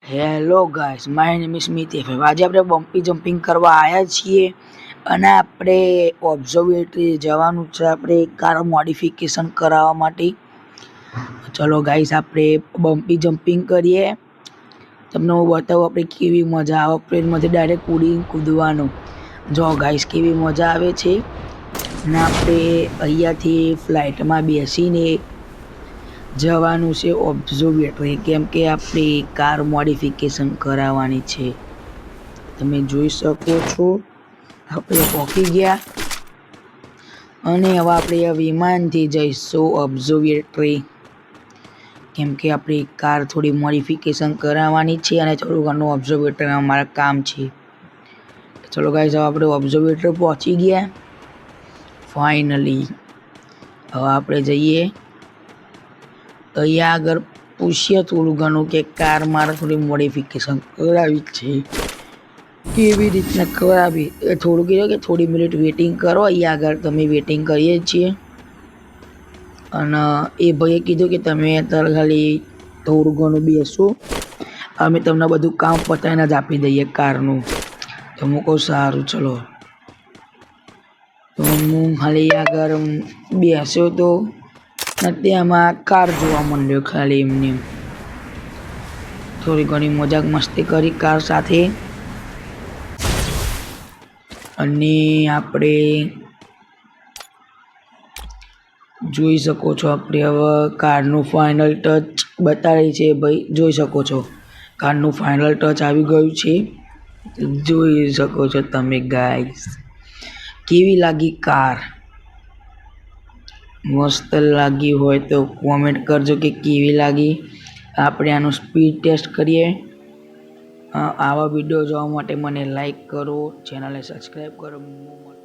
Hello guys, my name is Mitesh. આજે આપણે bumpy jumping કરવા આવ્યા છીએ અને આપણે ઓબ્ઝર્વેટરી જવાનું છે આપણે કાર મોડિફિકેશન કરાવવા માટે. ચલો ગાઈસ, આપણે બમ્પી જમ્પિંગ કરીએ. તમને હું બતાવું આપણે કેવી મજા આવે. પ્લેનમાંથી ડાયરેક્ટ કૂદવાનું. જો ગાઈસ કેવી મજા આવે છે. અને આપણે અહીંયાથી ફ્લાઇટમાં બેસીને જવાનું છે ઓબ્ઝર્વેટરી, કેમ કે આપણે કાર મોડિફિકેશન કરાવવાની છે. તમે જોઈ શકો છો આપણે પહોંચી ગયા અને હવે આપણે વિમાનથી જઈશું ઓબ્ઝર્વેટરી, કેમ કે આપણી કાર થોડી મોડિફિકેશન કરાવવાની છે અને થોડું ઘણું ઓબ્ઝર્વેટરીમાં અમારા કામ છે. ચલો ગાઈસ, હવે આપણે ઓબ્ઝર્વેટરી પહોંચી ગયા ફાઇનલી. હવે આપણે જઈએ અહીંયા આગળ, પૂછીએ થોડું ઘણું કે કાર મારે થોડી મોડિફિકેશન કરાવી છે, કેવી રીતના કરાવી. એ થોડું કીધું કે થોડી મિનિટ વેઇટિંગ કરો. અહીંયા આગળ તમે વેઇટિંગ કરીએ છીએ અને એ ભાઈએ કીધું કે તમે અત્યારે ખાલી થોડું ઘણું બેસો, અમે તમને બધું કામ પતાવીને જ આપી દઈએ કારનું. તો હું કહું સારું ચલો. તો હું ખાલી આગળ બેસ્યો તો ત્યાંમાં કાર જોવા માંડ્યો. ખાલી એમને થોડી ઘણી મજાક મસ્તી કરી કાર સાથે. અને આપણે જોઈ શકો છો આપણે હવે કારનું ફાઇનલ ટચ બતાવે છે ભાઈ. જોઈ શકો છો કારનું ફાઇનલ ટચ આવી ગયું છે. જોઈ શકો છો તમે ગાઈસ, કેવી લાગી કાર. મસ્ત લાગી હોય તો કોમેન્ટ કરજો કે કેવી લાગી. આપણે આનું સ્પીડ ટેસ્ટ કરીએ. આવા વિડીયો જોવા માટે મને લાઈક કરો, ચેનલને સબસ્ક્રાઈબ કરો.